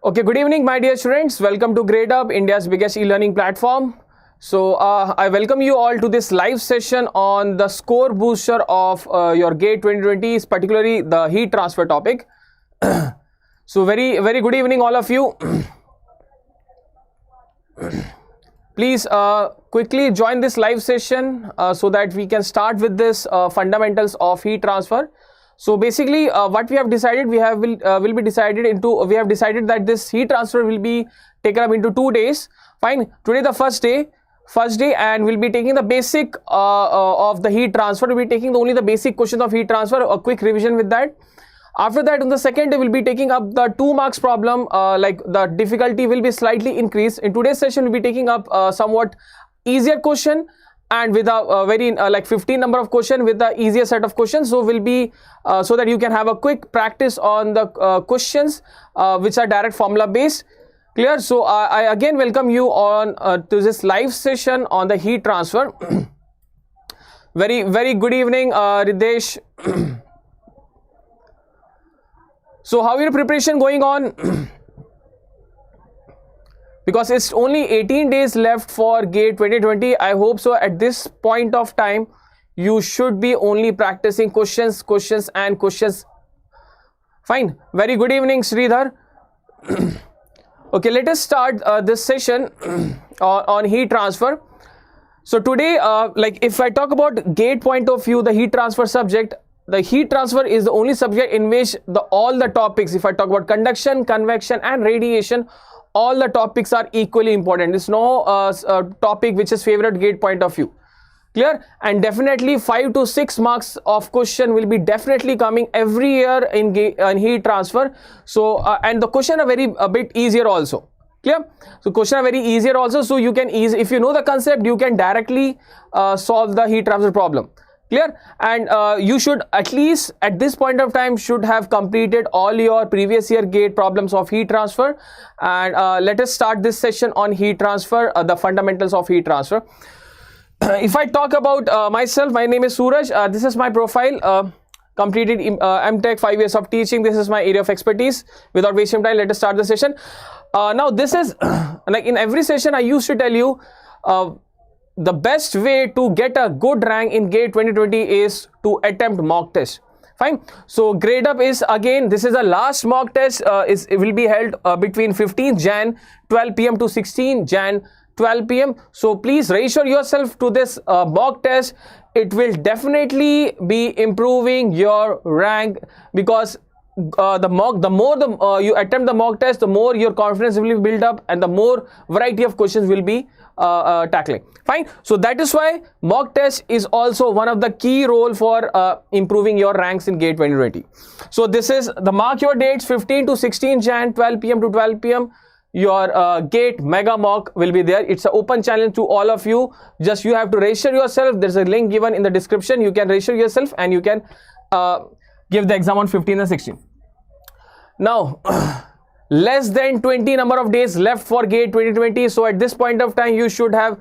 Okay, good evening, my dear students. Welcome to Gradeup, India's biggest e-learning platform. So, I welcome you all to this live session on the score booster of your GATE 2020, particularly the heat transfer topic. So, very good evening, all of you. Please quickly join this live session so that we can start with this fundamentals of heat transfer. So basically, what we have decided, we have decided that this heat transfer will be taken up into 2 days. Fine. Today the first day, and we'll be taking the basic of the heat transfer. We'll be taking only the basic questions of heat transfer. A quick revision with that. After that, on the second day, we'll be taking up the 2 marks problem. Like the difficulty will be slightly increased. In today's session, we'll be taking up somewhat easier question, and with a very like 15 number of question with the easier set of questions. So will be so that you can have a quick practice on the questions which are direct formula based. Clear? So I again welcome you on to this live session on the heat transfer. Very good evening, Ridesh. So how is your preparation going on? Because it's only 18 days left for GATE 2020. I hope so at this point of time you should be only practicing questions. Fine. Very good evening, Sridhar. Okay, let us start this session on heat transfer. So today, like if I talk about GATE point of view, the heat transfer subject, the heat transfer is the only subject in which all the topics, if I talk about conduction, convection and radiation, all the topics are equally important. There's no topic which is favorite GATE point of view. Clear? And definitely 5 to 6 marks of question will be definitely coming every year in heat transfer. So and the question are a bit easier also. Clear? So question are very easier also. So you can if you know the concept, you can directly solve the heat transfer problem. Clear? And you should at least at this point of time should have completed all your previous year GATE problems of heat transfer. And let us start this session on heat transfer, the fundamentals of heat transfer. If I talk about myself, my name is Sooraj. This is my profile. Completed M.Tech, 5 years of teaching. This is my area of expertise. Without wasting time, let us start the session. Now this is like in every session I used to tell you the best way to get a good rank in GATE 2020 is to attempt mock test. Fine. So Gradeup is again, this is a last mock test. It will be held between 15th Jan 12 PM to 16 Jan 12 PM. So please register yourself to this mock test. It will definitely be improving your rank, because the more you attempt the mock test, the more your confidence will be built up and the more variety of questions will be tackling. Fine. So that is why mock test is also one of the key role for improving your ranks in GATE 2020. So this is the mark your dates 15 to 16 Jan 12 PM to 12 PM. Your GATE mega mock will be there. It's an open challenge to all of you. Just you have to register yourself. There's a link given in the description. You can register yourself and you can give the exam on 15 and 16. Now less than 20 number of days left for GATE 2020. So at this point of time you should have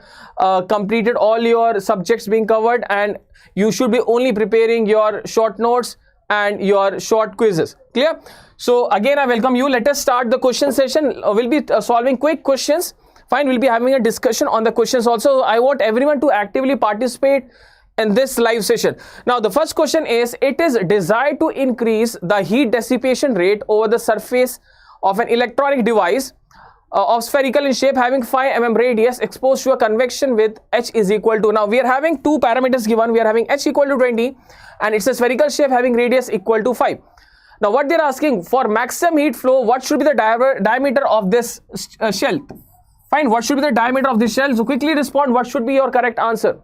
completed all your subjects being covered, and you should be only preparing your short notes and your short quizzes. Clear? So again I welcome you. Let us start the question session. We'll be solving quick questions. Fine. We'll be having a discussion on the questions also. I want everyone to actively participate in this live session. Now the first question is, it is desired to increase the heat dissipation rate over the surface of an electronic device of spherical in shape having 5 mm radius exposed to a convection with H is equal to. Now we are having 2 parameters given. We are having H equal to 20 and it's a spherical shape having radius equal to 5. Now what they are asking, for maximum heat flow, what should be the diameter of this shell? Fine. What should be the diameter of this shell? So quickly respond. What should be your correct answer?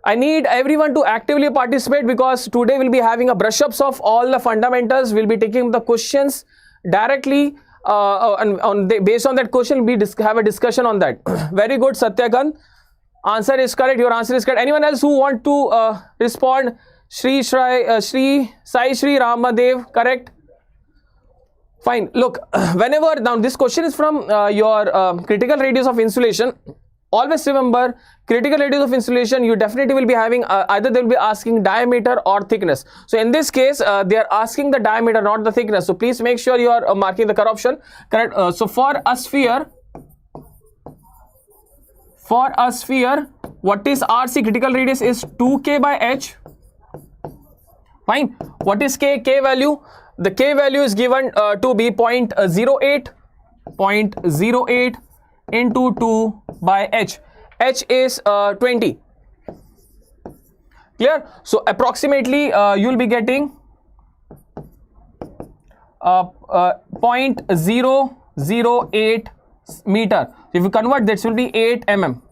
I need everyone to actively participate, because today we'll be having a brush ups of all the fundamentals. We'll be taking the questions directly and based on that question we'll have a discussion on that. Very good, Satyakan. Answer is correct. Your answer is correct. Anyone else who want to respond? Sai Shri Ramadev, correct? Fine. Look, whenever now this question is from your critical radius of insulation. always remember critical radius of insulation, you definitely will be having either they will be asking diameter or thickness. So in this case they are asking the diameter, not the thickness. So please make sure you are marking the correct option. Correct. So for a sphere, what is RC? Critical radius is 2k by h. Fine. What is k? K value? The k value is given to be 0.08 into 2 by h. H is 20. Clear? So approximately you will be getting 0.008 meter. If you convert, this will be 8 mm.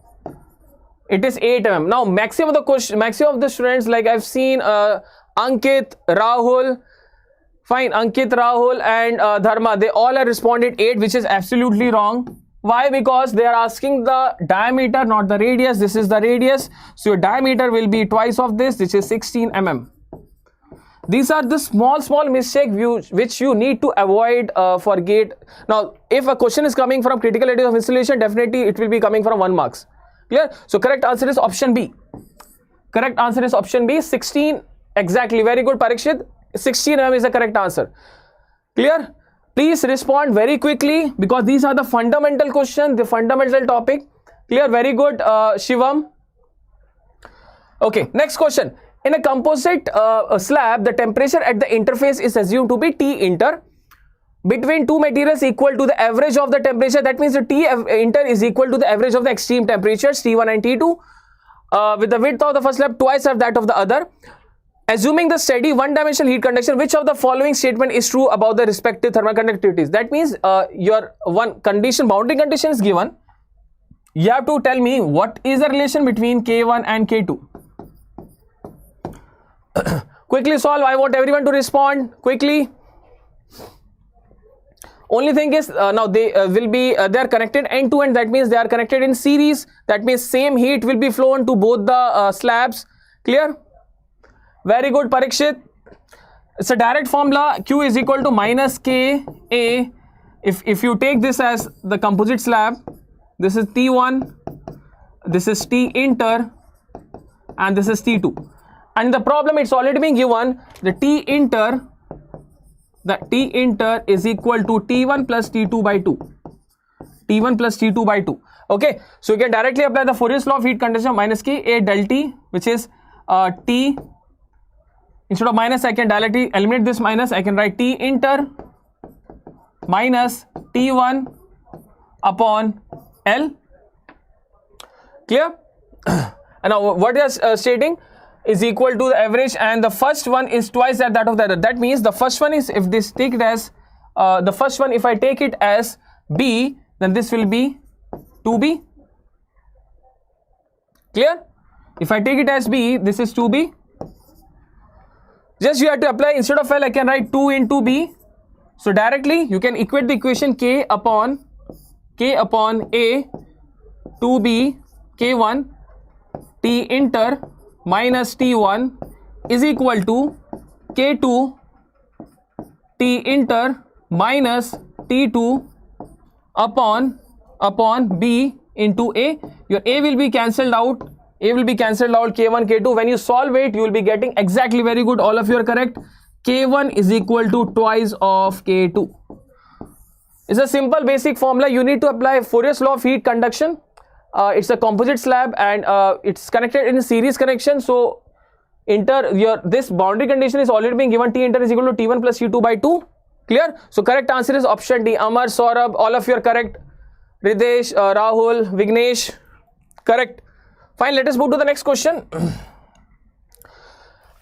It is 8 mm. Now maximum of the students, like I've seen Ankit, Rahul, fine, Ankit, Rahul and Dharma, they all have responded 8, which is absolutely wrong. Why? Because they are asking the diameter, not the radius. This is the radius, so your diameter will be twice of this, which is 16 mm. These are the small mistakes which you need to avoid for gate. Now if a question is coming from critical radius of insulation, definitely it will be coming from 1 marks. Clear? So correct answer is option B. Correct answer is option B, 16 exactly. Very good, Parikshit. 16 mm is the correct answer. Clear? Please respond very quickly because these are the fundamental questions, the fundamental topic. Clear? Very good, Shivam. Okay, next question. In a composite slab, the temperature at the interface is assumed to be T inter between two materials equal to the average of the temperature. That means the T inter is equal to the average of the extreme temperatures T1 and T2 with the width of the first slab twice of that of the other. Assuming the steady one-dimensional heat conduction, which of the following statement is true about the respective thermal conductivities? That means your one condition, boundary condition is given. You have to tell me what is the relation between K1 and K2. Quickly solve. I want everyone to respond quickly. Only thing is now they will be they are connected end to end. That means they are connected in series. That means same heat will be flown to both the slabs. Clear? Very good, Parikshit. It's a direct formula. Q is equal to minus K A. If you take this as the composite slab, this is T1, this is T inter, and this is T2. And the problem, it's already been given. The T inter is equal to T1 plus T2 by 2. T1 plus T2 by 2. Okay, so you can directly apply the Fourier's law of heat conduction minus K A del T, which is T. Instead of minus, I can directly eliminate this minus. I can write T inter minus T1 upon L. Clear? And now what is stating is equal to the average, and the first one is twice that of the other. That means the first one is, if this take it as the first one, if I take it as B, then this will be 2B. Clear? If I take it as B, this is 2B. Just you have to apply, instead of L, I can write 2 into B. So directly you can equate the equation K upon A, 2B, K1, T inter minus T1 is equal to K2, T inter minus T2 upon B into A. Your A will be cancelled out. A will be cancelled out, K1, K2. When you solve it, you will be getting exactly, very good, all of you are correct. K1 is equal to twice of K2. It's a simple basic formula. You need to apply Fourier's law of heat conduction. It's a composite slab and it's connected in a series connection. So this boundary condition is already being given. T inter is equal to T1 plus T2 by 2. Clear? So correct answer is option D. Amar, Saurabh, all of you are correct. Ridesh, Rahul, Vignesh, correct. Fine, let us move to the next question.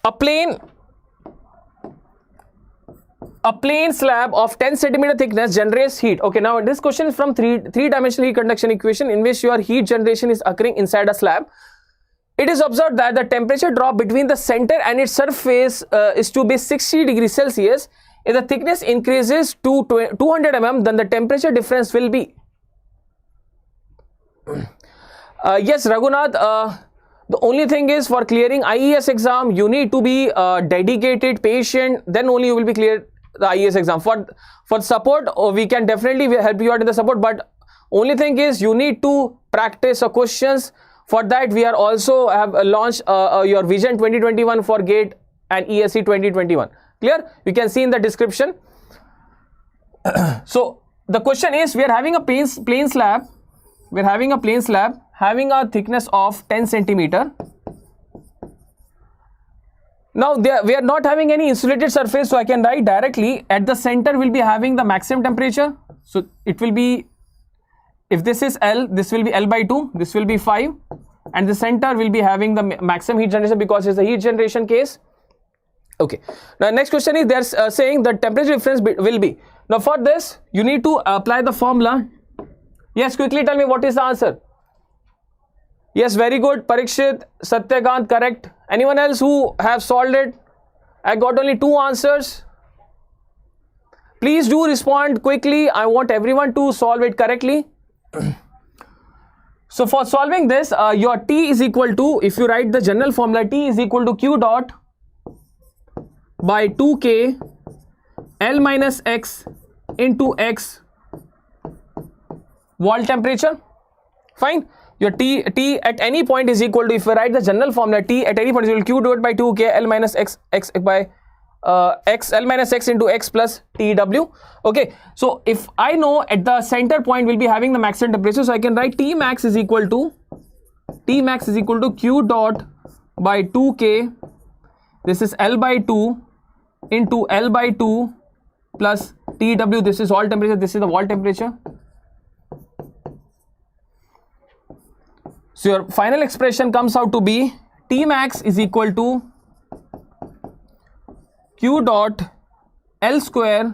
A plane slab of 10 centimeter thickness generates heat. Okay, now this question is from three-dimensional heat conduction equation in which your heat generation is occurring inside a slab. It is observed that the temperature drop between the center and its surface is to be 60 degrees Celsius. If the thickness increases to 200 mm, then the temperature difference will be. Yes, Raghunath, the only thing is, for clearing IES exam, you need to be dedicated, patient, then only you will be clear the IES exam. For support, we can definitely help you out in the support, but Only thing is you need to practice questions. For that we are also have launched your Vision 2021 for GATE and ESE 2021. Clear? You can see in the description. So the question is, we are having a plain slab. We are having a plain slab having a thickness of 10 centimeter. Now we are not having any insulated surface, so I can write directly at the center will be having the maximum temperature. So it will be, if this is L, this will be L by 2, this will be 5, and the center will be having the maximum heat generation because it's a heat generation case. Okay. Now next question is, they're saying the temperature difference will be. Now for this you need to apply the formula. Yes, quickly tell me what is the answer. Yes, very good. Parikshit, Satyakant, correct. Anyone else who have solved it? I got only 2 answers. Please do respond quickly. I want everyone to solve it correctly. So for solving this, your T is equal to, if you write the general formula, T is equal to Q dot by 2K L minus X into X wall temperature. Fine. Your T at any point is equal to, if you write the general formula, T at any point is equal to Q dot by 2K L minus X by X L minus X into X plus TW. Okay, so if I know at the center point will be having the maximum temperature, so I can write T max is equal to Q dot by 2K, this is L by 2 into L by 2 plus TW, this is wall temperature, this is the wall temperature. So your final expression comes out to be T max is equal to Q dot L square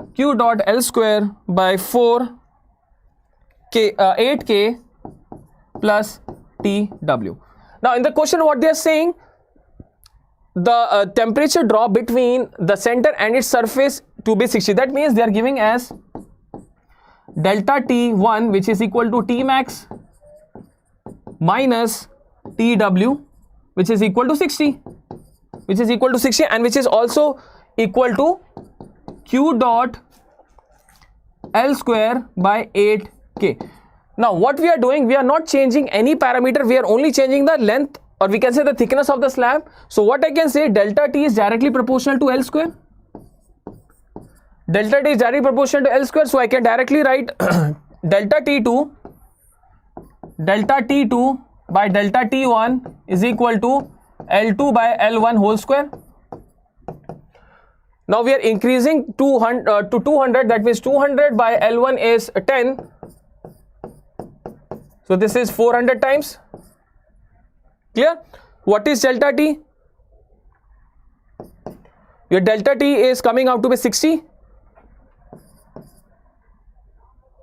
by 4K 8K plus TW. Now in the question what they are saying, the temperature drop between the center and its surface to be 60. That means they are giving as delta T1, which is equal to T max minus TW, which is equal to 60, and which is also equal to Q dot L square by 8K. Now what we are doing, we are not changing any parameter, we are only changing the length, or we can say the thickness of the slab. So what I can say, delta T is directly proportional to L square. Delta T is directly proportional to L square, so I can directly write delta T2 by delta T1 is equal to L2 by L1 whole square. Now we are increasing 200 to 200, that means 200 by L1 is 10. So this is 400 times. Clear? What is delta T? Your delta T is coming out to be 60.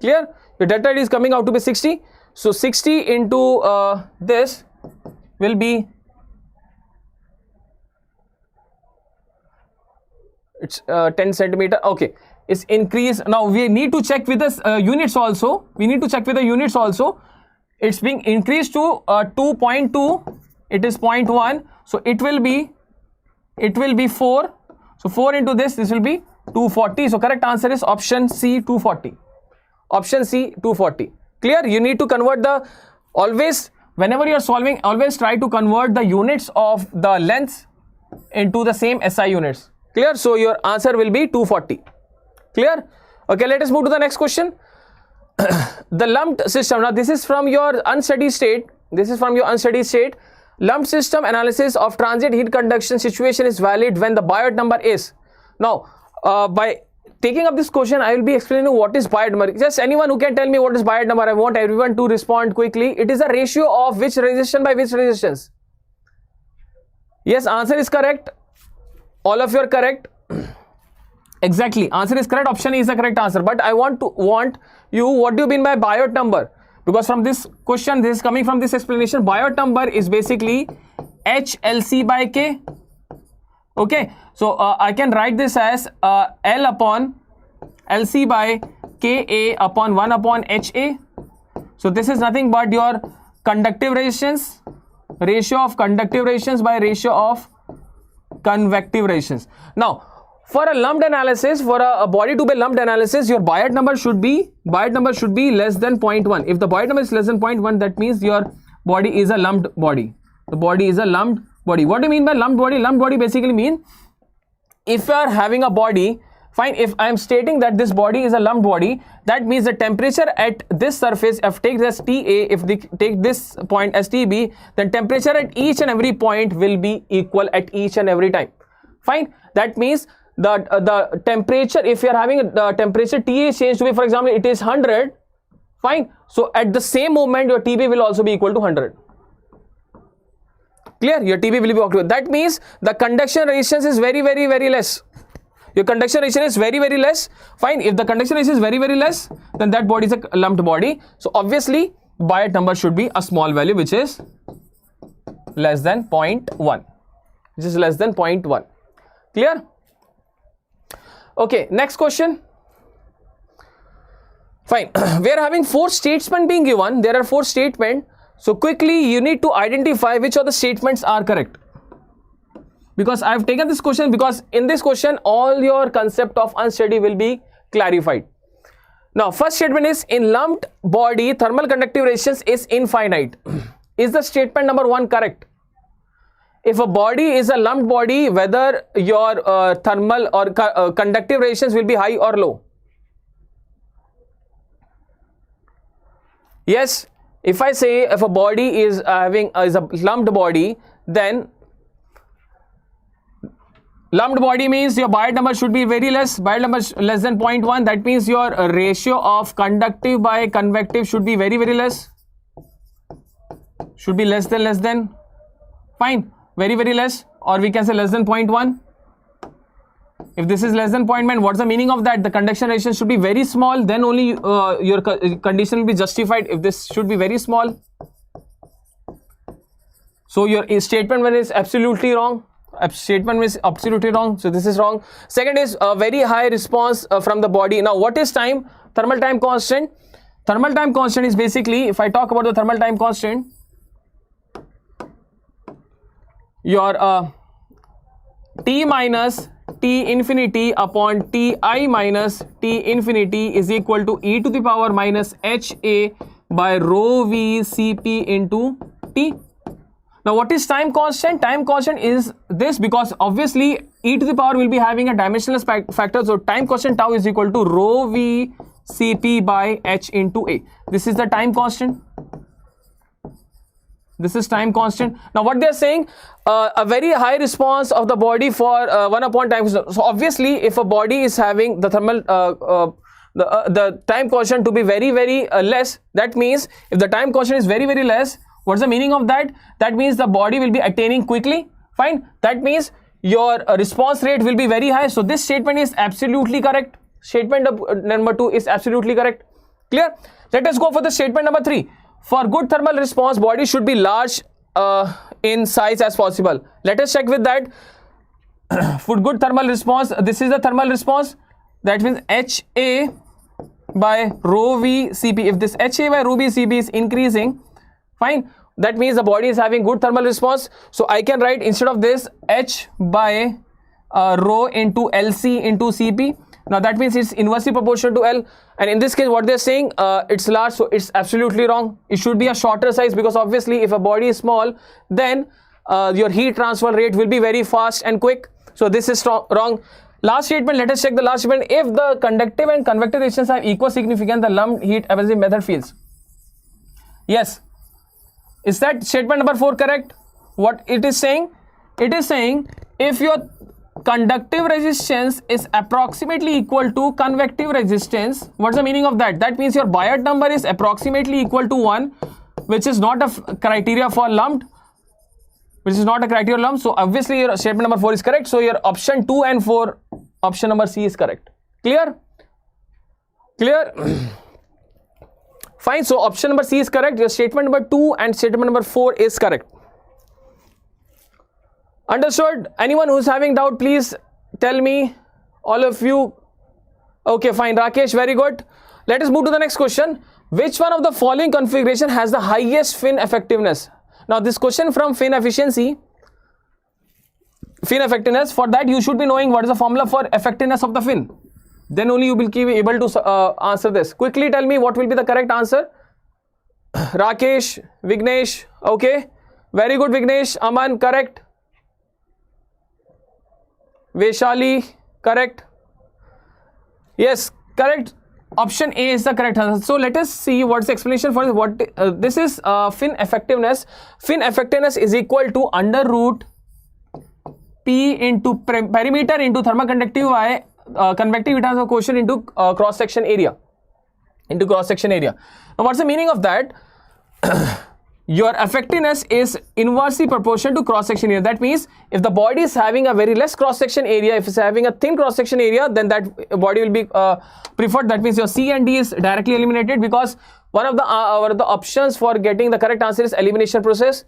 Clear? Your delta T is coming out to be 60. So 60 into this will be, it's 10 centimeter. Okay, it's increased. Now we need to check with the units also. It's being increased to 2.2. It is 0.1. So it will be 4. So 4 into this will be 240. So correct answer is option C, 240. Option C, 240. Clear? You need to convert the, always whenever you are solving, always try to convert the units of the lengths into the same SI units. Clear? So your answer will be 240. Clear? Okay, let us move to the next question. The lumped system. Now this is from your unsteady state. Lumped system analysis of transient heat conduction situation is valid when the Biot number is. Now by taking up this question, I will be explaining what is Biot number. Just anyone who can tell me what is Biot number. I want everyone to respond quickly. It is a ratio of which resistance by which resistance. Yes, answer is correct. All of you are correct. Exactly, answer is correct. Option E is the correct answer. But I want you, what do you mean by Biot number? Because from this question, this is coming from this explanation. Biot number is basically HLC by K. Okay, so I can write this as L upon LC by KA upon 1 upon HA. So this is nothing but your conductive resistance, ratio of conductive resistance by ratio of convective resistance. Now For a lumped analysis, for a body to be lumped analysis, your Biot number should be less than 0.1. If the Biot number is less than 0.1, that means your body is a lumped body. The body is a lumped body. What do you mean by lumped body? Lumped body basically mean if you are having a body, fine, if I am stating that this body is a lumped body, that means the temperature at this surface, if take this TA, if they take this point as TB, then temperature at each and every point will be equal at each and every time. Fine. That means the temperature, if you are having the temperature TA changed to be, for example, it is 100, fine. So at the same moment, your TB will also be equal to 100. Clear? Your TB will be equal to. That means the conduction resistance is very less. Your conduction resistance is very less. Fine. If the conduction resistance is very less, then that body is a lumped body. So obviously, Biot number should be a small value, which is less than 0.1. Which is less than 0.1. Clear? Okay. Next question. Fine. We are having 4 statements being given. There are 4 statements. So quickly, you need to identify which of the statements are correct. Because I have taken this question because in this question, all your concept of unsteady will be clarified. Now, first statement is in lumped body, thermal conductive resistance is infinite. Is the statement number 1 correct? If a body is a lumped body, whether your thermal or conductive resistance will be high or low? Yes. If I say if a body is is a lumped body, then lumped body means your Biot number should be very less. Biot number less than 0.1. That means your ratio of conductive by convective should be very less. Should be less than. Fine. Very less. Or we can say less than 0.1. If this is less than 0.1, what's the meaning of that? The conduction resistance should be very small. Then only your condition will be justified. If this should be very small. So your statement 1 is absolutely wrong. Statement is absolutely wrong. So this is wrong. Second is a very high response from the body. Now what is time? Thermal time constant. Thermal time constant is basically, if I talk about the thermal time constant, your T minus T infinity upon Ti minus T infinity is equal to e to the power minus HA by rho V Cp into T. Now what is time constant? Time constant is this because obviously e to the power will be having a dimensionless factor. So time constant tau is equal to rho V Cp by H into A. This is the time constant. This is time constant. Now what they are saying, a very high response of the body for 1 upon time constant. So obviously if a body is having the thermal the time constant to be very less, that means if the time constant is very less, what's the meaning of that? That means the body will be attaining quickly. Fine. That means your response rate will be very high. So this statement is absolutely correct. Statement number 2 is absolutely correct. Clear? Let us go for the statement number 3. For good thermal response, body should be large in size as possible. Let us check with that. For good thermal response, this is the thermal response. That means HA by rho V Cp. If this HA by rho V Cp is increasing, fine. That means the body is having good thermal response. So I can write instead of this H by rho into LC into Cp. Now that means it's inversely proportional to L. And in this case, what they're saying, it's large, so it's absolutely wrong. It should be a shorter size because obviously if a body is small, then your heat transfer rate will be very fast and quick. So this is wrong. Last statement, let us check the last statement. If the conductive and convective resistance have equal significance, the lumped heat evasion method fails. Yes. Is that statement number 4 correct? What it is saying? It is saying if your conductive resistance is approximately equal to convective resistance, what's the meaning of that? That means your Biot number is approximately equal to 1, which is not a criteria for lumped, so obviously your statement number 4 is correct. So your option 2 and 4, option number C is correct. Clear? Fine. So option number C is correct. Your statement number 2 and statement number 4 is correct. Understood? Anyone who's having doubt, please tell me. All of you. Okay, fine. Rakesh, very good. Let us move to the next question. Which one of the following configuration has the highest fin effectiveness? Now this question from fin efficiency, fin effectiveness. For that you should be knowing what is the formula for effectiveness of the fin. Then only you will be able to answer this. Quickly tell me what will be the correct answer. Rakesh, Vignesh, okay. Very good Vignesh. Aman, correct. Vaishali, correct. Yes, correct. Option A is the correct answer. So let us see what's the explanation for what this is. Fin effectiveness. Fin effectiveness is equal to under root P into perimeter into thermoconductive Y convective transfer quotient into cross section area. Now what's the meaning of that? Your effectiveness is inversely proportional to cross section area. That means if the body is having a very less cross section area, if it's having a thin cross section area, then that body will be preferred. That means your C and D is directly eliminated, because one of the options for getting the correct answer is elimination process.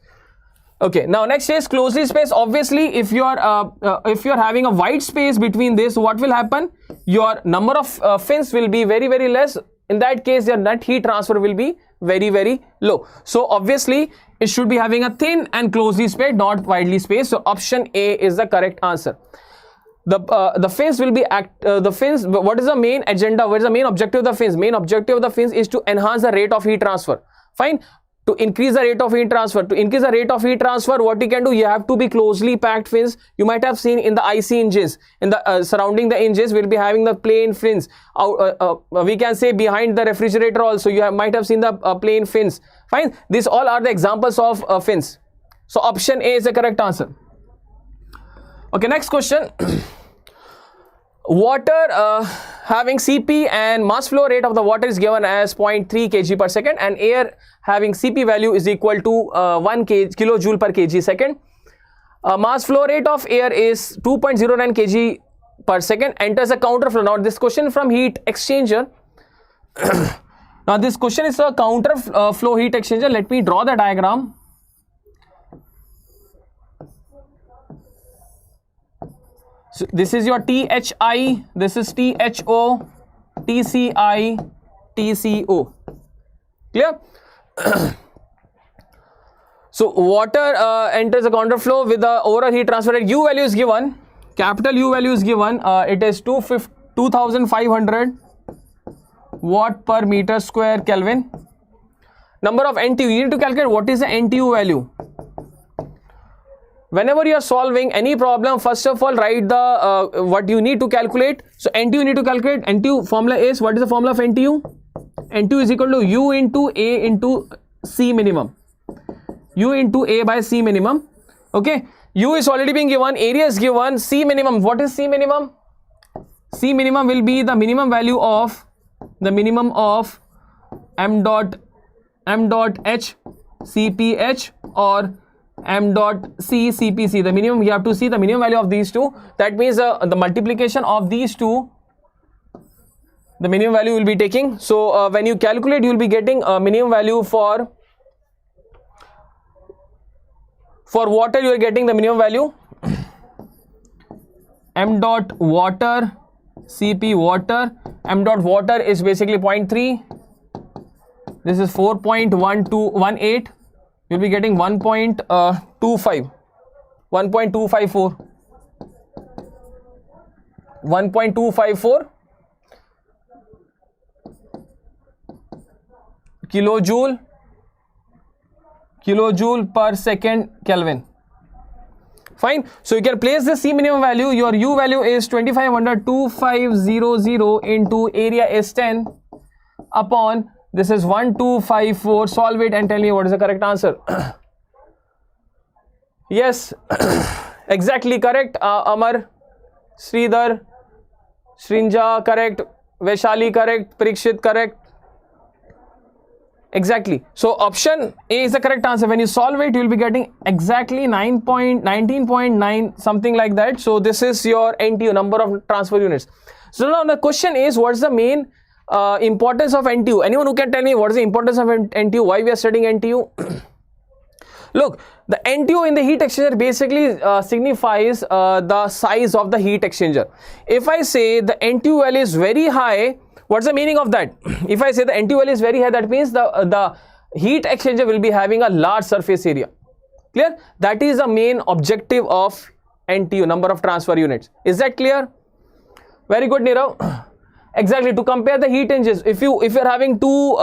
Okay, now next is closely spaced. Obviously, if you are having a wide space between this, what will happen? Your number of fins will be very, very less. In that case, your net heat transfer will be very, very low. So obviously, it should be having a thin and closely spaced, not widely spaced. So option A is the correct answer. The fins will be the fins. What is the main agenda? What is the main objective of the fins? Main objective of the fins is to enhance the rate of heat transfer. Fine. To increase the rate of heat transfer. To increase the rate of heat transfer, what you can do? You have to be closely packed fins. You might have seen in the IC engines, in the surrounding the engines, we'll be having the plain fins. We can say behind the refrigerator also. You might have seen the plain fins. Fine. These all are the examples of fins. So option A is the correct answer. Okay, next question. Water having Cp and mass flow rate of the water is given as 0.3 kg per second, and air having Cp value is equal to 1 kilojoule per kg second. Mass flow rate of air is 2.09 kg per second, enters a counterflow. Now this question from heat exchanger. Now this question is a counter flow heat exchanger. Let me draw the diagram. So this is your THI, this is THO, TCI, TCO. Clear? So water enters a counterflow with the overall heat transfer rate. U value is given, capital U value is given. It is 2500 watt per meter square Kelvin. Number of NTU, you need to calculate what is the NTU value. Whenever you are solving any problem, first of all write the what you need to calculate. So NTU you need to calculate. NTU formula is, what is the formula of NTU? NTU is equal to U into A into C minimum. U into A by C minimum. Okay. U is already being given. Area is given. C minimum. What is C minimum? C minimum will be the minimum value of M dot H CPH or M dot C CPC. The minimum, you have to see the minimum value of these two. That means the multiplication of these two, the minimum value will be taking. So when you calculate, you will be getting a minimum value for water. You are getting the minimum value M dot water CP water. M dot water is basically 0.3. This is 4.1218. You'll be getting 1.25, 1.254, 1.254 kilojoule per second Kelvin. Fine. So you can place the C minimum value. Your U value is 2500, 2500 into area is 10 upon this is 1254. Solve it and tell me what is the correct answer. Yes, exactly correct. Amar, Sridhar, Srinja correct, Vaishali correct, Parikshit correct. Exactly. So option A is the correct answer. When you solve it, you will be getting exactly 19.9 something like that. So this is your NTU, number of transfer units. So now the question is, what's the main importance of NTU? Anyone who can tell me what is the importance of NTU? Why we are studying NTU? Look, the NTU in the heat exchanger basically signifies the size of the heat exchanger. If I say the NTU value is very high, what's the meaning of that? If I say the NTU value is very high, that means the heat exchanger will be having a large surface area. Clear? That is the main objective of NTU, number of transfer units. Is that clear? Very good, Nirav. Exactly, to compare the heat engines, if you're having two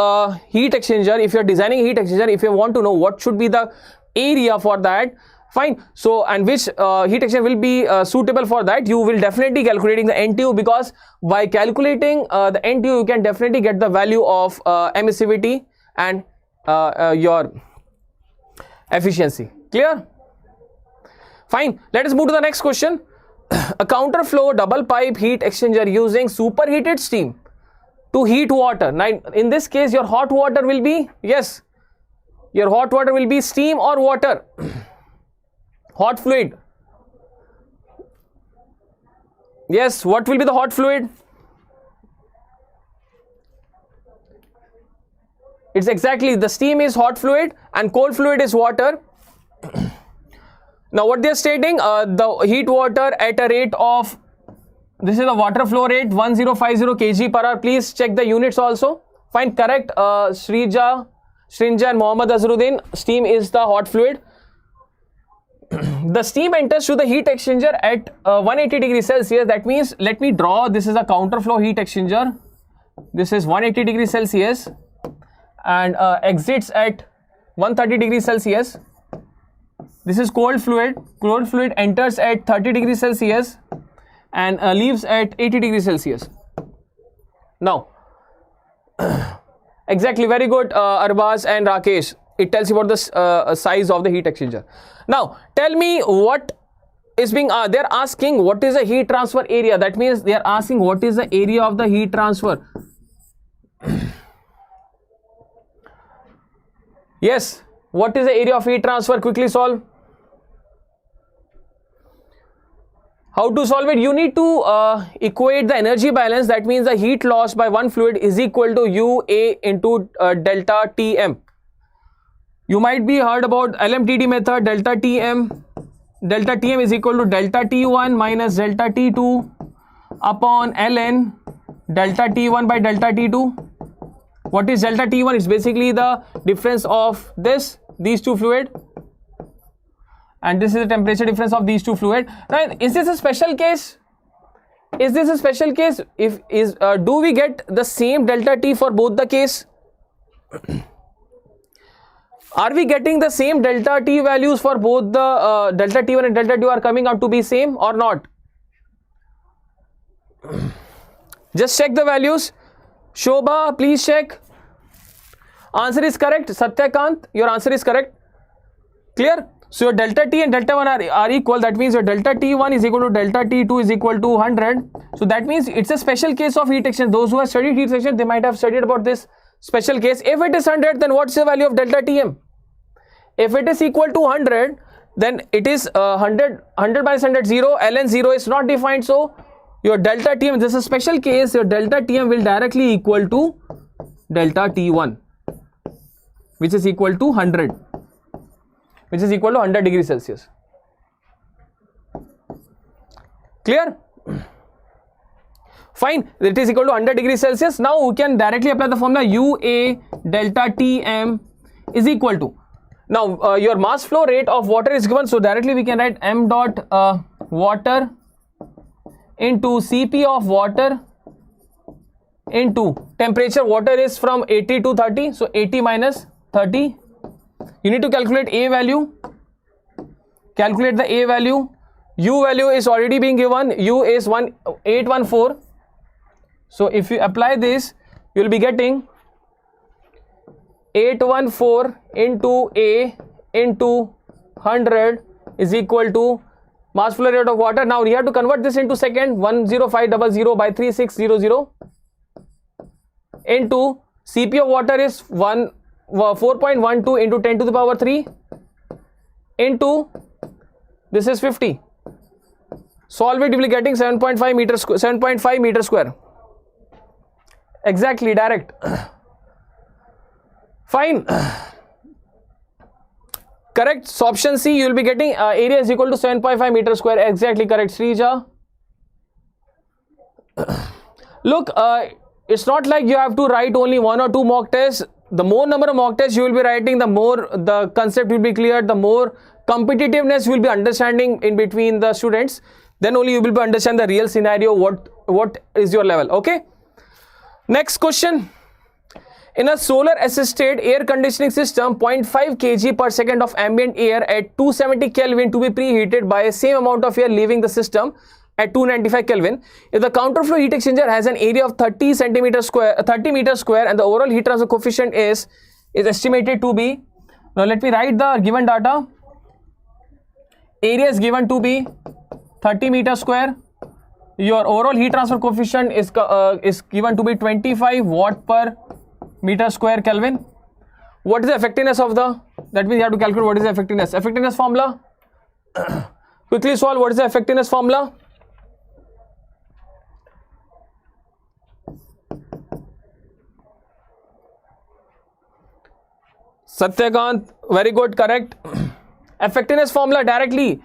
heat exchanger, if you're designing heat exchanger, if you want to know what should be the area for that, fine. So, and which heat exchanger will be suitable for that, you will definitely calculating the NTU, because by calculating the NTU, you can definitely get the value of emissivity and your efficiency. Clear? Fine. Let us move to the next question. A counterflow double pipe heat exchanger using superheated steam to heat water. Now, in this case, your hot water will be, yes, your hot water will be steam or water, hot fluid. Yes, what will be the hot fluid? It's exactly, the steam is hot fluid and cold fluid is water. Now what they are stating, the heat water at a rate of, this is the water flow rate 1050 kg per hour. Please check the units also. Fine, correct. Srinja and Mohammad Azruddin, steam is the hot fluid. The steam enters to the heat exchanger at 180 degrees Celsius. That means, let me draw, this is a counterflow heat exchanger. This is 180 degrees Celsius and exits at 130 degrees Celsius. This is cold fluid. Cold fluid enters at 30 degrees Celsius and leaves at 80 degrees Celsius. Now, exactly, very good, Arbaz and Rakesh. It tells you about the size of the heat exchanger. Now, tell me what is being, they're asking what is the heat transfer area. That means they are asking what is the area of the heat transfer. Yes, what is the area of heat transfer? Quickly solve. How to solve it? You need to equate the energy balance. That means the heat loss by one fluid is equal to UA into delta Tm. You might be heard about LMTD method, delta Tm. Delta Tm is equal to delta T1 minus delta T2 upon Ln delta T1 by delta T2. What is delta T1? It's basically the difference of these two fluid, and this is the temperature difference of these two fluid. Now, is this a special case? Is this a special case? Do we get the same delta T for both the case? Are we getting the same delta T values for both the delta T1 and delta T2 are coming out to be same or not? Just check the values. Shobha, please check. Answer is correct. Satyakant, your answer is correct. Clear? So your delta T and delta 1 are equal. That means your delta T1 is equal to delta T2 is equal to 100. So that means it's a special case of heat exchanger. Those who have studied heat exchanger, they might have studied about this special case. If it is 100, then what's the value of delta Tm? If it is equal to 100, then it is 100 minus 100, 0. Ln 0 is not defined. So your delta Tm, this is a special case, your delta Tm will directly equal to delta T1, which is equal to 100, which is equal to 100 degrees Celsius. Clear? Fine, it is equal to 100 degrees Celsius. Now we can directly apply the formula UA delta Tm is equal to, now your mass flow rate of water is given, so directly we can write m dot water into Cp of water into temperature. Water is from 80 to 30, so 80 minus 30. You need to calculate A value. Calculate the A value. U value is already being given. U is 814. So if you apply this, you will be getting 814 into A into 100 is equal to mass flow rate of water. Now you have to convert this into second. 10500 by 3600 into Cp of water is 4.12 into 10 to the power 3 into this is 50. Solve it, you will be getting 7.5 meter square. Exactly, direct. Fine. Correct. So option C, you will be getting area is equal to 7.5 meter square. Exactly correct, Srija. Look, it's not like you have to write only one or two mock tests. The more number of mock tests you will be writing, the more the concept will be clear, the more competitiveness will be understanding in between the students, then only you will be understand the real scenario, what is your level. Okay, next question. In a solar assisted air conditioning system, 0.5 kg per second of ambient air at 270 Kelvin to be preheated by the same amount of air leaving the system at 295 Kelvin. If the counterflow heat exchanger has an area of 30 meters square and the overall heat transfer coefficient is estimated to be, now let me write the given data. Area is given to be 30 meters square. Your overall heat transfer coefficient is given to be 25 watt per meter square Kelvin. What is the effectiveness of the, that means you have to calculate what is the effectiveness. Effectiveness formula. Quickly solve what is the effectiveness formula. Satyakant, very good, correct. Effectiveness formula directly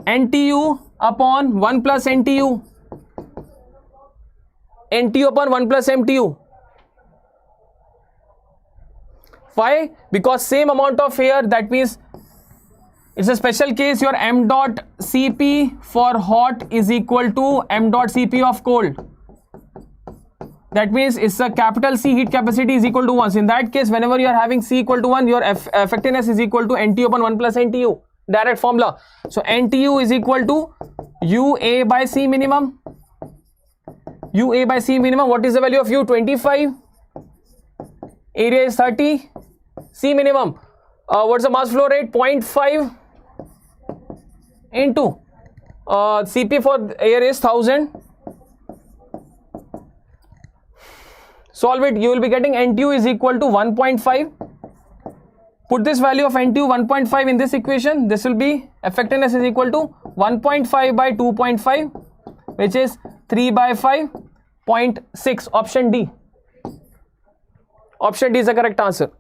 NTU upon 1 plus NTU. NTU upon 1 plus MTU. Why? Because same amount of air, that means it's a special case. Your m dot Cp for hot is equal to m dot Cp of cold. That means it's a capital C heat capacity is equal to 1. So in that case, whenever you are having C equal to 1, your effectiveness is equal to NTU upon 1 plus NTU. Direct formula. So NTU is equal to UA by C minimum. UA by C minimum. What is the value of U? 25. Area is 30. C minimum. What's the mass flow rate? 0.5 into Cp for air is 1000. Solve it. You will be getting NTU is equal to 1.5. Put this value of NTU 1.5 in this equation. This will be effectiveness is equal to 1.5 by 2.5, which is 3 by 5.6. Option D. Option D is the correct answer.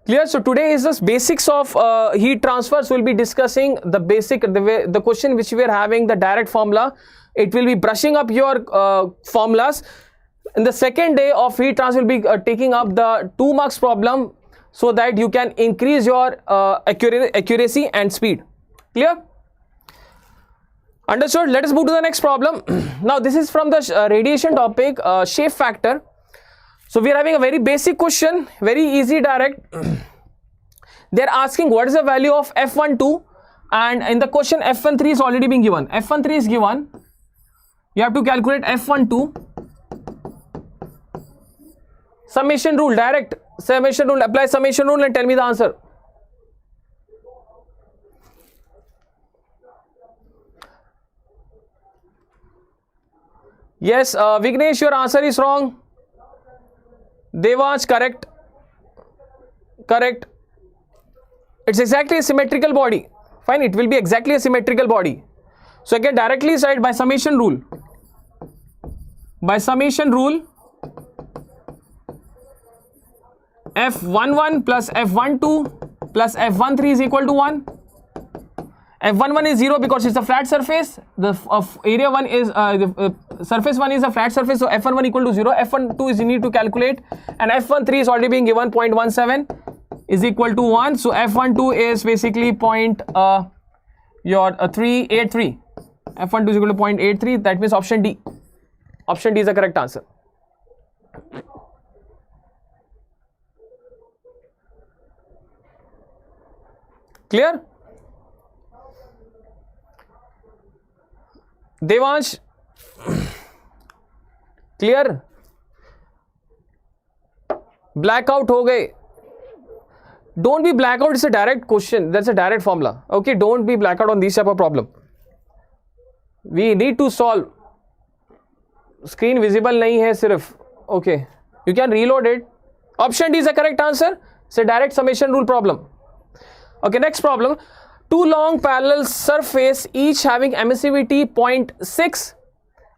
Clear? So today is the basics of heat transfers. We'll be discussing the basic, the question which we are having, the direct formula. It will be brushing up your formulas. In the second day of heat transfer, we'll be taking up the 2 marks problem so that you can increase your accuracy and speed. Clear? Understood? Let us move to the next problem. Now this is from the radiation topic, shape factor. So we are having a very basic question, very easy, direct. They are asking what is the value of F12, and in the question F13 is already being given. F13 is given. You have to calculate F12. Summation rule, direct summation rule. Apply summation rule and tell me the answer. Yes, Vignesh, your answer is wrong. Devansh, correct. Correct. It's exactly a symmetrical body. Fine, it will be exactly a symmetrical body. So I can directly cite by summation rule. By summation rule, F11 plus F12 plus F13 is equal to 1. F11 is 0 because it's a flat surface. The area 1 is surface 1 is a flat surface, so F11 equal to 0. F12 is you need to calculate, and F13 is already being given 0.17 is equal to 1. So F12 is basically 383. F12 is equal to 0.83. That means option D. Option D is the correct answer. Clear? Devansh, clear? Blackout हो गए. Don't be blackout. It's a direct question. That's a direct formula. Okay, don't be blackout on this type of problem. We need to solve. Screen visible नहीं है सिर्फ. Okay, you can reload it. Option D is the correct answer. It's a direct summation rule problem. Okay, next problem. Two long parallel surface, each having emissivity 0.6,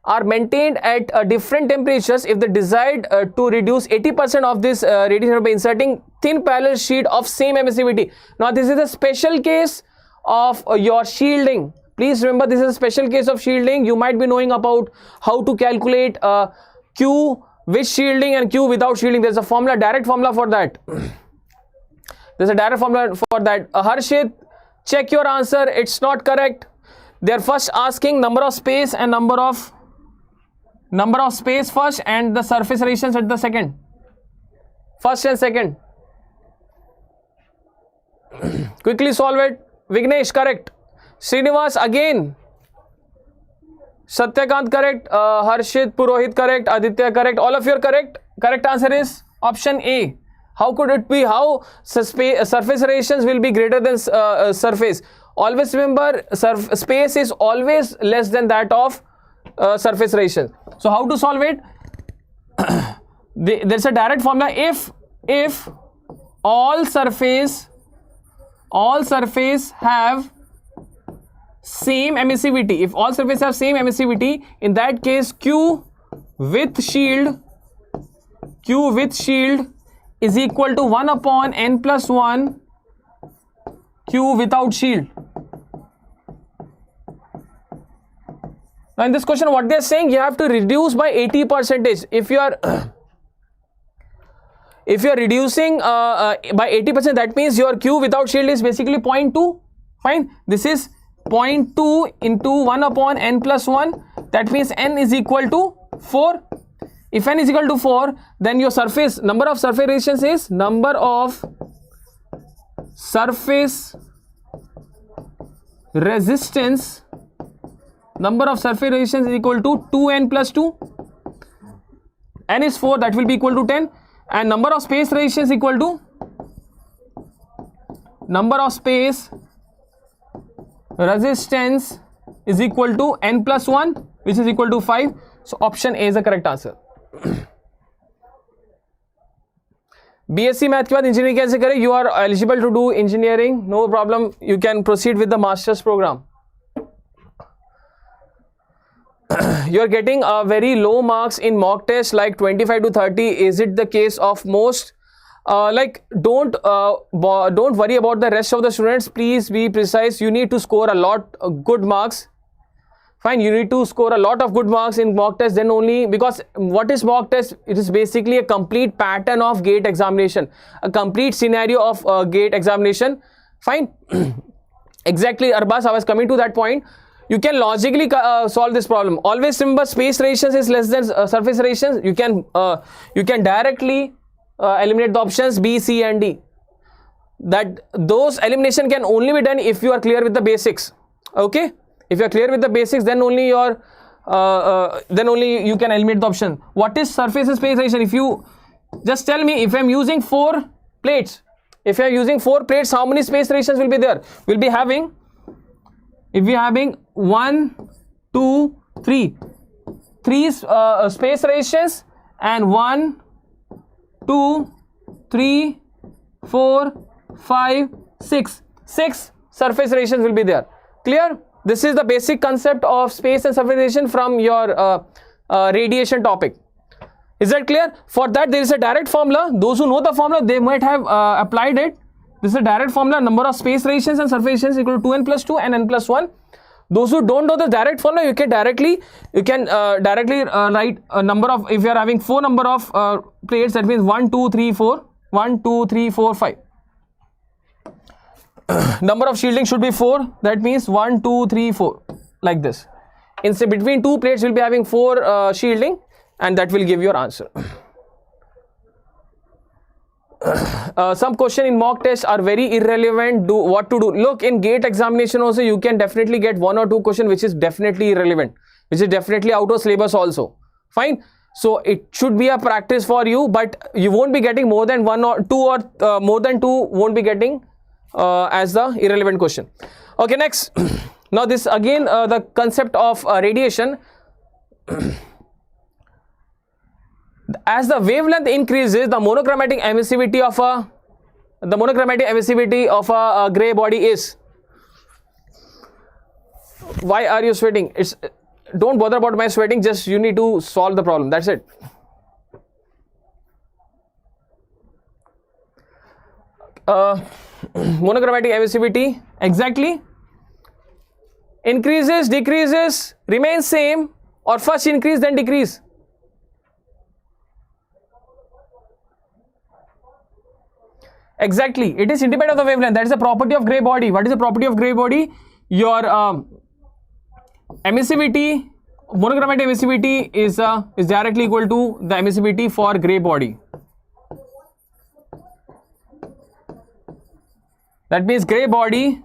are maintained at different temperatures. If they desired to reduce 80% of this radiation by inserting thin parallel sheet of same emissivity. Now this is a special case of your shielding. Please remember, this is a special case of shielding. You might be knowing about how to calculate Q with shielding and Q without shielding. There's a formula, direct formula for that. There's a direct formula for that. Harshit, check your answer. It's not correct. They are first asking number of space and number of space first and the surface relations at the second. First and second. Quickly solve it. Vignesh, correct. Srinivas, again. Satyakant, correct. Harshit, Purohit, correct. Aditya, correct. All of you are correct. Correct answer is option A. How could it be? How surface relations will be greater than surface? Always remember, space is always less than that of surface relations. So how to solve it? There's a direct formula. If all surface have same emissivity, if all surfaces have same emissivity, in that case Q with shield is equal to 1 upon n plus 1 Q without shield. Now in this question, what they are saying, you have to reduce by 80%. If you are reducing by 80%, that means your Q without shield is basically 0.2. Fine. This is 0.2 into 1 upon n plus 1. That means n is equal to 4. If n is equal to 4, then your number of surface relations is number of surface resistance. Number of surface relations is equal to 2n plus 2. N is 4, that will be equal to 10. And number of space relations equal to number of space resistance is equal to n plus 1, which is equal to 5. So option A is the correct answer. BSc Math के बाद engineering कैसे करें? You are eligible to do engineering, no problem. You can proceed with the master's program. You are getting very low marks in mock test, like 25 to 30. Is it the case of most? Don't worry about the rest of the students. Please be precise. You need to score a lot of good marks. Fine, you need to score a lot of good marks in mock test, then only, because what is mock test? It is basically a complete pattern of gate examination, a complete scenario of gate examination. Fine. Exactly, Arbas, I was coming to that point. You can logically solve this problem. Always remember, space relations is less than surface relations. You can directly eliminate the options B, C and D. Those elimination can only be done if you are clear with the basics. Okay? If you are clear with the basics, then only you can eliminate the option. What is surface and space relation? If you just tell me, if I am using 4 plates, how many space relations will be there? We'll be having, if we are having 1, 2, 3 space relations, and 1, 2, 3, 4, 5, 6 surface relations will be there. Clear? This is the basic concept of space and surface relation from your radiation topic. Is that clear? For that, there is a direct formula. Those who know the formula, they might have applied it. This is a direct formula. Number of space relations and surface relations equal to 2n plus 2 and n plus 1. Those who don't know the direct formula, you can directly write a number of, if you are having 4 number of plates, that means 1, 2, 3, 4. 1, 2, 3, 4, 5. Number of shielding should be 4. That means 1, 2, 3, 4. Like this. Instead, between 2 plates, we'll be having 4 shielding, and that will give your answer. Some question in mock tests are very irrelevant. What to do? Look, in gate examination also, you can definitely get 1 or 2 question which is definitely irrelevant, which is definitely out of syllabus also. Fine. So it should be a practice for you, but you won't be getting more than 1 or 2, or more than 2 won't be getting as the irrelevant question. Okay, next. Now this again the concept of radiation. As the wavelength increases, the monochromatic emissivity of a gray body is. Why are you sweating? Don't bother about my sweating. Just you need to solve the problem. That's it. Monochromatic emissivity, exactly. Increases, decreases, remains same, or first increase then decrease. Exactly, it is independent of the wavelength. That is the property of gray body. What is the property of gray body? Your emissivity, monochromatic emissivity is directly equal to the emissivity for gray body. That means gray body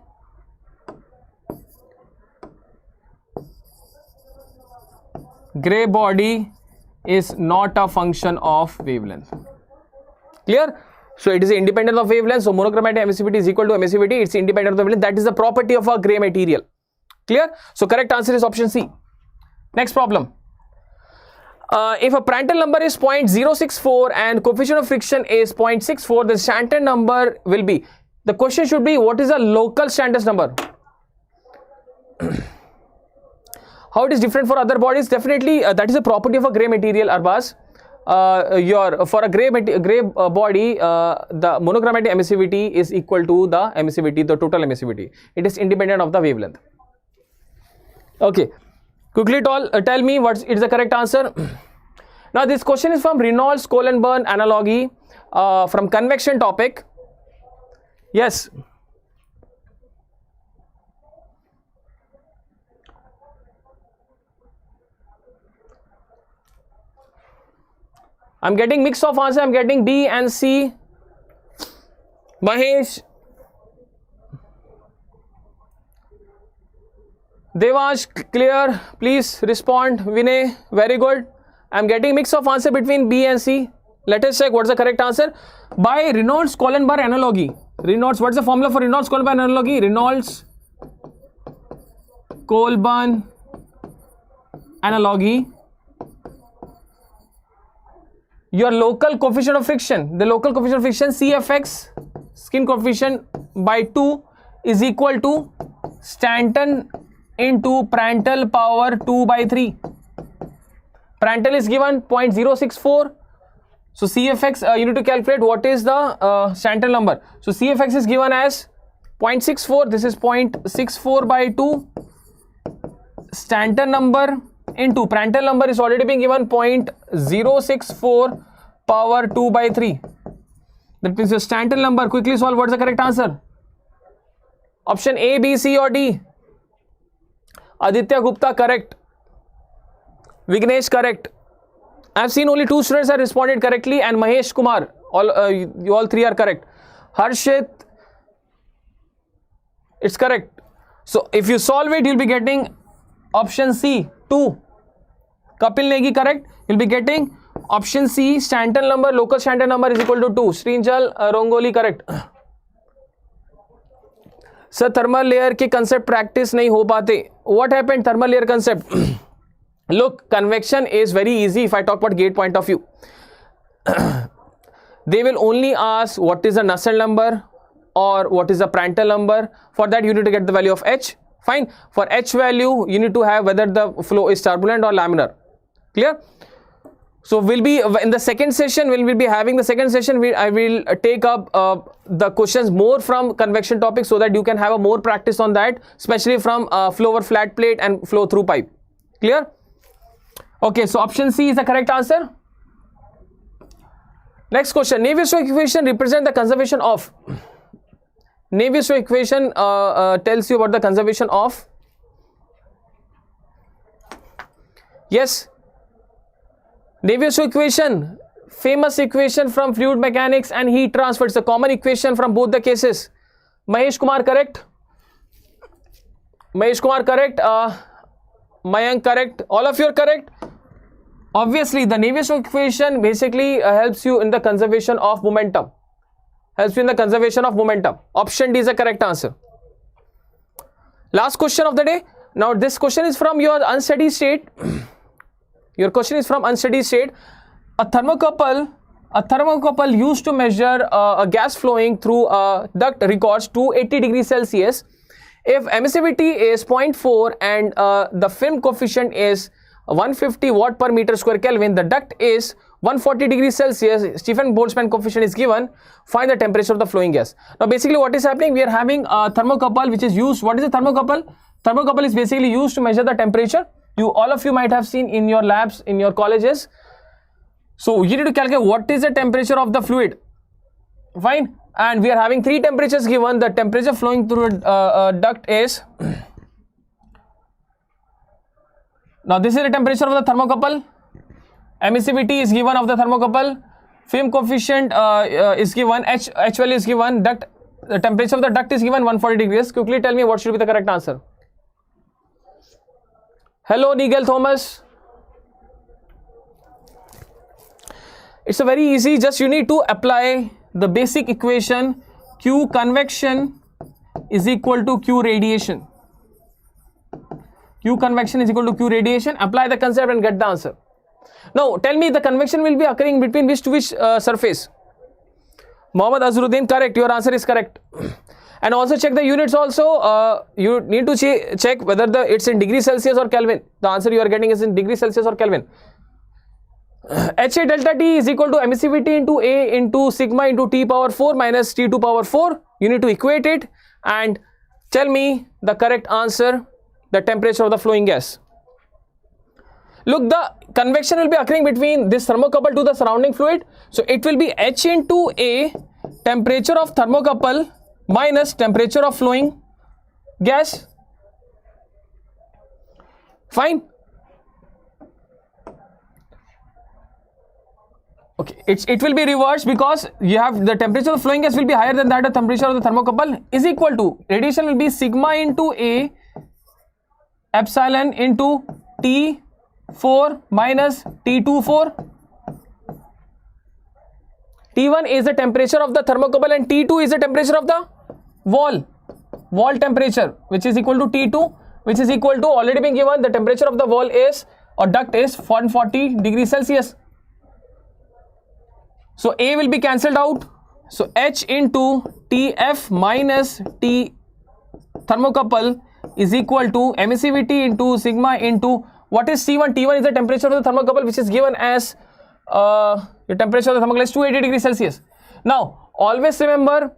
is not a function of wavelength. Clear? So it is independent of wavelength. So monochromatic emissivity is equal to emissivity. It's independent of the wavelength. That is the property of a gray material. Clear? So correct answer is option C. Next problem. If a Prandtl number is 0.064 and coefficient of friction is 0.64, the standard number will be. The question should be, what is the local Standard's number? How it is different for other bodies? Definitely, that is a property of a gray material, Arbaz. For a gray body, the monochromatic emissivity is equal to the emissivity, the total emissivity. It is independent of the wavelength. Okay, quickly tell me what is the correct answer. Now, this question is from Reynolds-Colburn analogy from convection topic. Yes. I'm getting mix of answer. I'm getting B and C. Mahesh. Devansh, clear. Please respond. Vinay, very good. I'm getting mix of answer between B and C. Let us check what's the correct answer. By Reynolds-Colburn analogy. What's the formula for Reynolds-Colburn analogy? Reynolds-Colburn analogy. Your local coefficient of friction, the local coefficient of friction CFX, skin coefficient by 2 is equal to Stanton into Prandtl power 2 by 3. Prandtl is given 0.064. So CFX, you need to calculate what is the Stanton number. So CFX is given as 0.64. This is 0.64 by 2. Stanton number into Prandtl number is already being given 0.064 power 2 by 3. That means the Stanton number. Quickly solve. What's the correct answer? Option A, B, C or D? Aditya Gupta correct. Vignesh correct. I have seen only 2 students have responded correctly, and Mahesh Kumar. You all 3 are correct. Harshit, it's correct. So if you solve it, you'll be getting option C, 2. Kapil Negi correct. You'll be getting option C, Stanton number, local Stanton number is equal to 2. Srinjal Rongoli correct. Sir, thermal layer के concept practice नहीं हो पाते. What happened? Thermal layer concept. Look, convection is very easy if I talk about gate point of view. They will only ask what is the Nusselt number or what is the Prandtl number. For that, you need to get the value of H. Fine. For H value, you need to have whether the flow is turbulent or laminar. Clear? So we'll be in the second session. We'll be having the second session. I will take up the questions more from convection topics so that you can have a more practice on that, especially from flow over flat plate and flow through pipe. Clear? Okay, so option C is the correct answer. Next question. Navier-Stokes equation represents the conservation of. Navier-Stokes equation tells you about the conservation of. Yes. Navier-Stokes equation, famous equation from fluid mechanics and heat transfer. It's a common equation from both the cases. Mahesh Kumar correct. Mahesh Kumar correct. Mayank correct. All of you are correct. Obviously, the Navier-Stokes equation basically helps you in the conservation of momentum. Helps you in the conservation of momentum. Option D is the correct answer. Last question of the day. Now, this question is from your unsteady state. Your question is from unsteady state. A thermocouple used to measure a gas flowing through a duct records 280 degrees Celsius. If emissivity is 0.4 and the film coefficient is 150 watt per meter square Kelvin, the duct is 140 degrees Celsius, Stephen-Boltzmann coefficient is given, find the temperature of the flowing gas. Now basically what is happening, we are having a thermocouple which is used. What is a thermocouple? Thermocouple is basically used to measure the temperature. All of you might have seen in your labs, in your colleges. So you need to calculate what is the temperature of the fluid. Fine. and we are having three temperatures given. The temperature flowing through a duct is, now this is the temperature of the thermocouple, emissivity is given of the thermocouple, film coefficient is given, H value is given, the temperature of the duct is given 140 degrees. Quickly tell me what should be the correct answer. Hello Nigel Thomas. It's a very easy, just you need to apply the basic equation, Q convection is equal to Q radiation. Q convection is equal to Q radiation. Apply the concept and get the answer. Now tell me the convection will be occurring between which to which surface? Mohammad Azruddin, correct. Your answer is correct. And also check the units also. You need to check whether it's in degree Celsius or Kelvin. The answer you are getting is in degree Celsius or Kelvin. HA delta T is equal to emissivity into A into sigma into T power 4 minus T to power 4. You need to equate it and tell me the correct answer, the temperature of the flowing gas. Look, the convection will be occurring between this thermocouple to the surrounding fluid. So it will be H into A, temperature of thermocouple minus temperature of flowing gas. Fine. Okay, it will be reversed because you have the temperature of flowing gas will be higher than that, the temperature of the thermocouple is equal to, radiation will be sigma into A epsilon into T4 minus T24. T1 is the temperature of the thermocouple and T2 is the temperature of the wall temperature, which is equal to T2, which is equal to, already been given, the temperature of the wall is, or duct is 140 degrees Celsius. So A will be cancelled out. So H into TF minus T thermocouple is equal to emissivity into sigma into, what is T1? T1 is the temperature of the thermocouple, which is given as the temperature of the thermocouple is 280 degrees Celsius. Now always remember,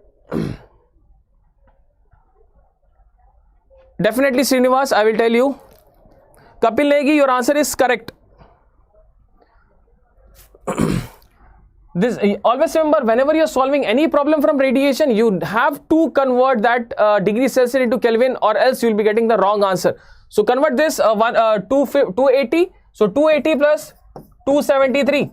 definitely Srinivas, I will tell you. Kapil Negi, your answer is correct. Always remember, whenever you are solving any problem from radiation, you have to convert that degree Celsius into Kelvin, or else you will be getting the wrong answer. So convert this 280. So 280 plus 273.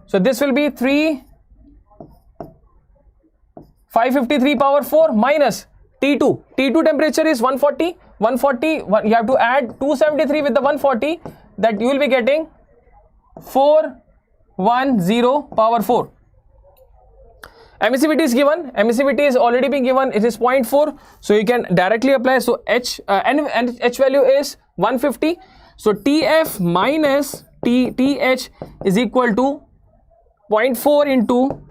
So this will be 553 power 4 minus T2. T2 temperature is 140. 140. You have to add 273 with the 140. That you will be getting 410 power 4. Emissivity is given. Emissivity is already been given. It is 0.4. So you can directly apply. So H and H value is 150. So TF minus TH is equal to 0.4 into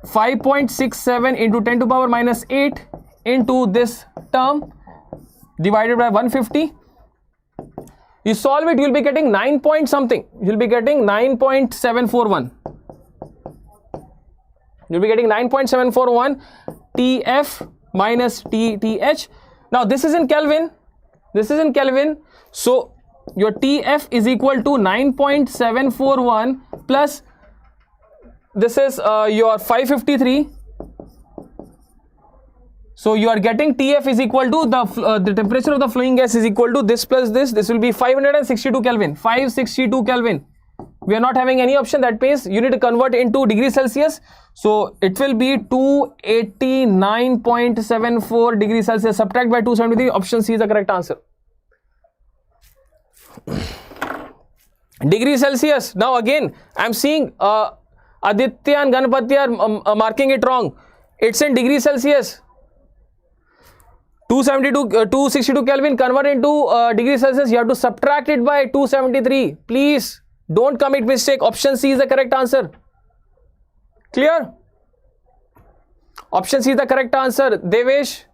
5.67 into 10 to power minus 8 into this term divided by 150. You solve it, you will be getting 9 point something. You will be getting 9.741. You will be getting 9.741 TF minus TH. Now this is in Kelvin. This is in Kelvin. So your TF is equal to 9.741 plus this is your 553. So you are getting TF is equal to the temperature of the flowing gas is equal to this plus this. This will be 562 Kelvin. 562 Kelvin. We are not having any option. That means you need to convert into degrees Celsius. So it will be 289.74 degrees Celsius. Subtract by 273. Option C is the correct answer. Degree Celsius. Now again, I am seeing Aditya and Ganapati are marking it wrong. It's in degree Celsius. 262 Kelvin, convert into degree Celsius. You have to subtract it by 273. Please don't commit mistake. Option C is the correct answer. Clear? Option C is the correct answer. Devesh.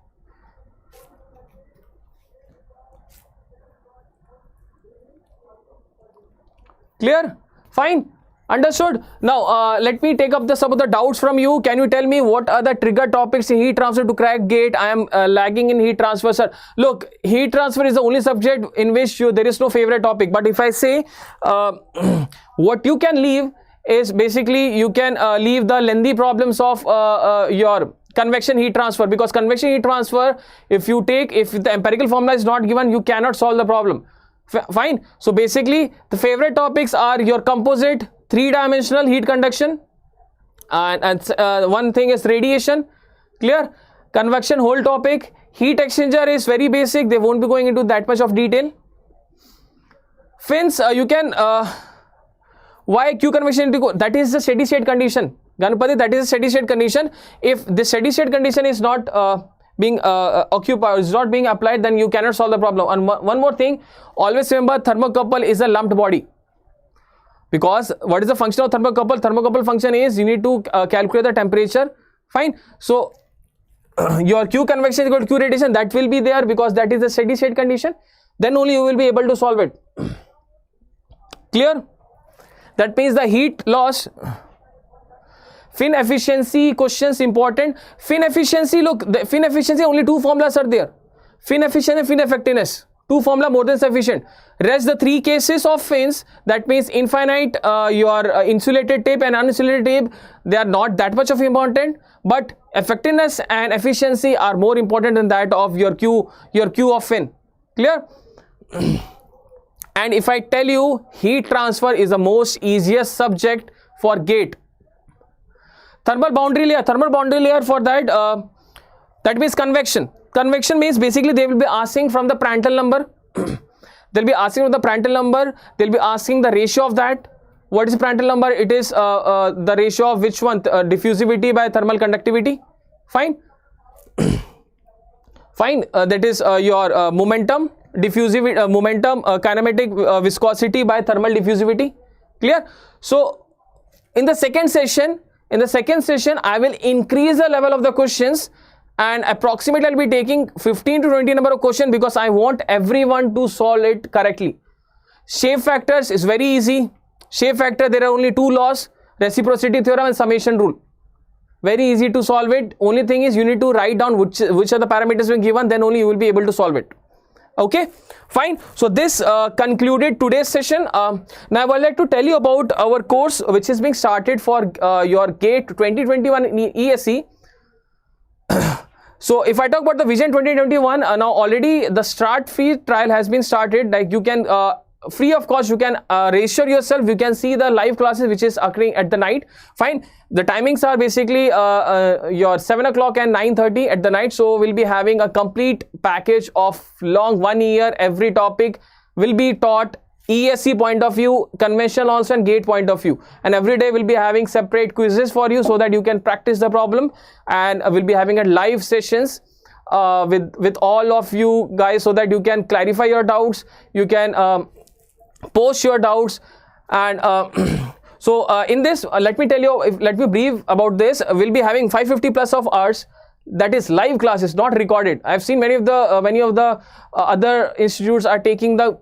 Clear? Fine. Understood. Now let me take up some of the doubts from you. Can you tell me what are the trigger topics in heat transfer to crack gate? I am lagging in heat transfer, sir. Look, heat transfer is the only subject in which there is no favorite topic. But if I say what you can leave is basically you can leave the lengthy problems of your convection heat transfer, because convection heat transfer, if the empirical formula is not given, you cannot solve the problem. Fine. So basically the favorite topics are your composite, 3-dimensional heat conduction, and one thing is radiation. Clear? Convection, whole topic. Heat exchanger is very basic, they won't be going into that much of detail. Fins, you can why Q convection, that is the steady state condition. Ganpati, that is a steady state condition. If the steady state condition is not being occupied, is not being applied, then you cannot solve the problem. And one more thing, always remember thermocouple is a lumped body. Because what is the function of thermocouple? Thermocouple function is you need to calculate the temperature. Fine. So your Q convection is equal to Q radiation, that will be there because that is the steady state condition. Then only you will be able to solve it. Clear? That means the heat loss. Fin efficiency questions important. Fin efficiency, look, the fin efficiency, only two formulas are there. Fin efficiency and fin effectiveness. Two formula more than sufficient. Rest the three cases of fins, that means infinite, your insulated tape and uninsulated tape, they are not that much of important, but effectiveness and efficiency are more important than that of your Q of fin. Clear? And if I tell you heat transfer is the most easiest subject for gate. Thermal boundary layer for that, that means convection. Convection means basically they will be asking from the Prandtl number. They'll be asking for the Prandtl number. They'll be asking the ratio of that. What is the Prandtl number? It is the ratio of which one? Diffusivity by thermal conductivity. Fine. Fine. That is your momentum, diffusivity, kinematic viscosity by thermal diffusivity. Clear? So in the second session, I will increase the level of the questions, and approximately I'll be taking 15 to 20 number of questions because I want everyone to solve it correctly. Shape factors is very easy. Shape factor, there are only two laws, reciprocity theorem and summation rule. Very easy to solve it. Only thing is you need to write down which are the parameters being given, then only you will be able to solve it. Okay, fine. So this concluded today's session. Now I would like to tell you about our course which is being started for your GATE 2021 in ESE. So if I talk about the Vision 2021, now already the start free trial has been started. Like you can free of cost, you can register yourself. You can see the live classes which is occurring at the night. Fine. The timings are basically your 7 o'clock and 9:30 at the night. So we'll be having a complete package of long 1 year. Every topic will be taught, ESE point of view, conventional also, and GATE point of view. And every day we'll be having separate quizzes for you so that you can practice the problem. And we'll be having a live sessions with all of you guys so that you can clarify your doubts. You can post your doubts. And so in this, let me tell you, let me brief about this. We'll be having 550 plus of hours. That is live classes, not recorded. I've seen many of the other institutes are taking the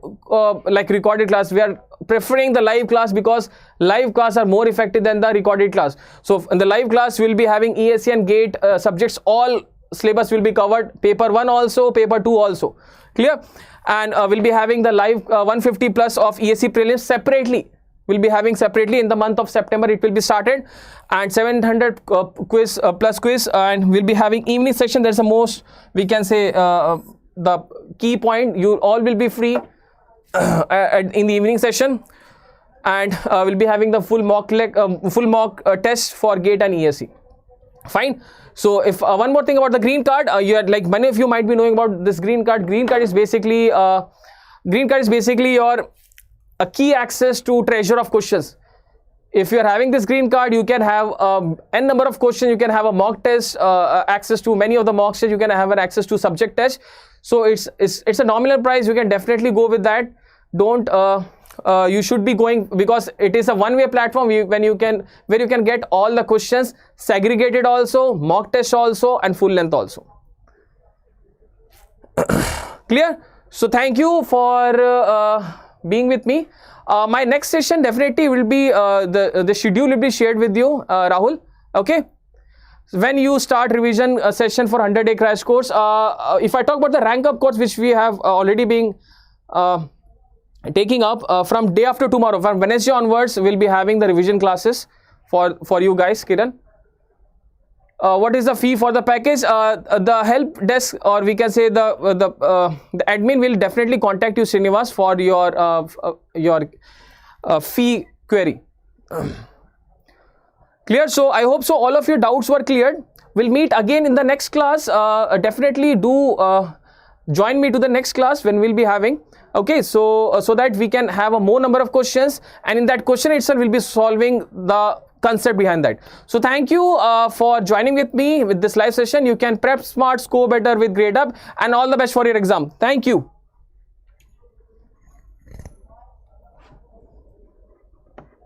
like recorded class. We are preferring the live class because live class are more effective than the recorded class. So in the live class, we'll be having ESE and GATE subjects. All syllabus will be covered. Paper 1 also, paper 2 also. Clear? And we'll be having the live 150 plus of ESE prelims separately. We'll be having separately in the month of September. It will be started, and 700 quiz plus quiz, and we'll be having evening session. That's the most, we can say, the key point. You all will be free in the evening session, and we'll be having the full mock test for GATE and ESE. Fine. So if one more thing about the green card, you are, like many of you might be knowing about this green card. Green card is basically your a key access to treasure of questions. If you are having this green card, you can have n number of questions. You can have a mock test, access to many of the mock tests. You can have an access to subject test. So it's a nominal price. You can definitely go with that. Don't you should be going, because it is a one-way platform where you can get all the questions segregated also, mock test also, and full length also. Clear? So thank you for being with me. My next session definitely will be the schedule will be shared with you, Rahul. Okay, when you start revision session for 100-day crash course. If I talk about the rank up course which we have already been taking up from day after tomorrow, from Wednesday onwards, we'll be having the revision classes for you guys. Kiran, what is the fee for the package? The help desk, or we can say the admin will definitely contact you, Srinivas, for your fee query. Clear? So I hope so all of your doubts were cleared. We'll meet again in the next class. Definitely do join me to the next class when we'll be having. Okay, so that we can have a more number of questions, and in that question itself we'll be solving the concept behind that. So thank you for joining with me with this live session. You can prep smart, score better with Gradeup, and all the best for your exam. Thank you.